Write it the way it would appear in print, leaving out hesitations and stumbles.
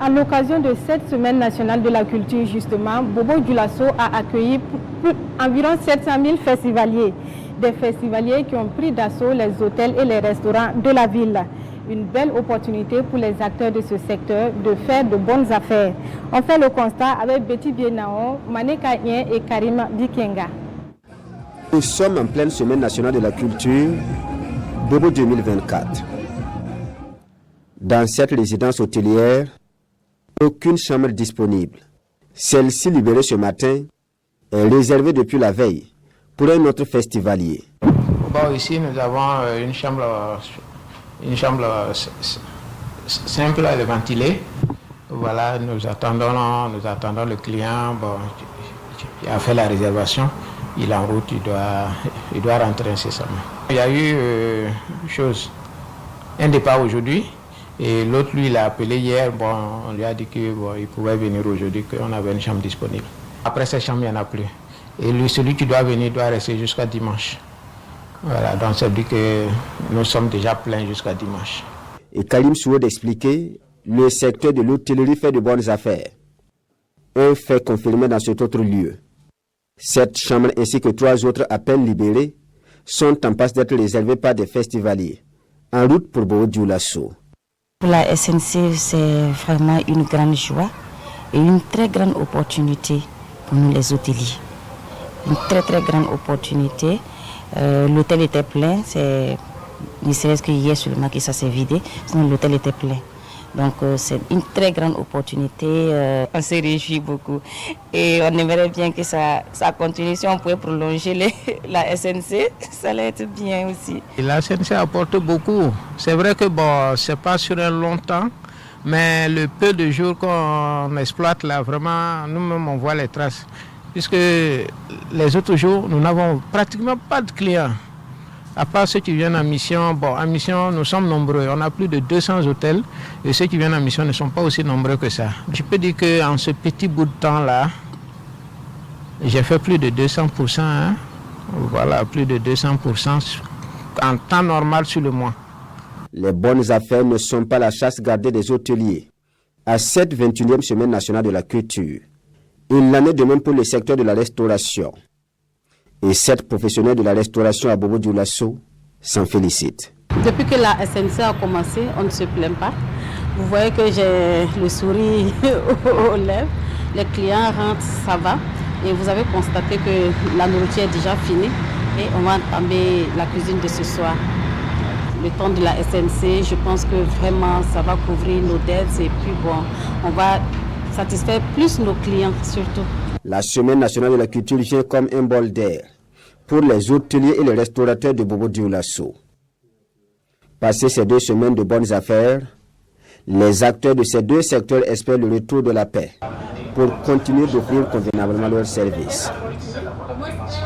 À l'occasion de cette semaine nationale de la culture, justement, Bobo Dioulasso a accueilli environ 700 000 festivaliers. Des festivaliers qui ont pris d'assaut les hôtels et les restaurants de la ville. Une belle opportunité pour les acteurs de ce secteur de faire de bonnes affaires. On fait le constat avec Betty Bienao, Mané Kayen et Karima Dikenga. Nous sommes en pleine semaine nationale de la culture, Bobo 2024. Dans cette résidence hôtelière, aucune chambre disponible. Celle-ci libérée ce matin est réservée depuis la veille pour un autre festivalier. Bon, ici nous avons une chambre simple et ventilée. Voilà, nous attendons le client. Bon, il a fait la réservation. Il est en route, il doit rentrer incessamment. Il y a eu un départ aujourd'hui. Et l'autre, lui, il a appelé hier. Bon, on lui a dit qu'il pouvait venir aujourd'hui, qu'on avait une chambre disponible. Après cette chambre, il n'y en a plus. Et lui, celui qui doit venir doit rester jusqu'à dimanche. Voilà, donc ça veut dire que nous sommes déjà pleins jusqu'à dimanche. Et Karim Souad expliquait, le secteur de l'hôtellerie fait de bonnes affaires. Un fait confirmé dans cet autre lieu. Cette chambre ainsi que 3 autres à peine libérées sont en passe d'être réservées par des festivaliers. En route pour Bobo Dioulasso. Pour la SNC, c'est vraiment une grande joie et une très grande opportunité pour nous les hôteliers. Une très très grande opportunité. L'hôtel était plein, ne serait-ce que hier seulement que ça s'est vidé, sinon l'hôtel était plein. Donc c'est une très grande opportunité, on se réjouit beaucoup et on aimerait bien que ça continue. Si on pouvait prolonger la SNC, ça allait être bien aussi. Et la SNC apporte beaucoup. C'est vrai que bon, c'est pas sur un long temps, mais le peu de jours qu'on exploite là, vraiment, nous-mêmes on voit les traces. Puisque les autres jours, nous n'avons pratiquement pas de clients. À part ceux qui viennent en mission, en mission, nous sommes nombreux. On a plus de 200 hôtels et ceux qui viennent en mission ne sont pas aussi nombreux que ça. Je peux dire qu'en ce petit bout de temps-là, j'ai fait plus de 200%. Hein. Voilà, plus de 200% en temps normal sur le mois. Les bonnes affaires ne sont pas la chasse gardée des hôteliers. À cette 21e semaine nationale de la culture, il en est de même pour le secteur de la restauration. Et 7 professionnels de la restauration à Bobo Dioulasso s'en félicitent. Depuis que la SNC a commencé, on ne se plaint pas. Vous voyez que j'ai le sourire aux lèvres. Les clients rentrent, ça va. Et vous avez constaté que la nourriture est déjà finie. Et on va entamer la cuisine de ce soir. Le temps de la SNC, je pense que vraiment ça va couvrir nos dettes. Et puis bon, on va satisfaire plus nos clients surtout. La semaine nationale de la culture vient comme un bol d'air pour les hôteliers et les restaurateurs de Bobo Dioulasso. Passé ces 2 semaines de bonnes affaires, les acteurs de ces 2 secteurs espèrent le retour de la paix pour continuer d'offrir convenablement leurs services.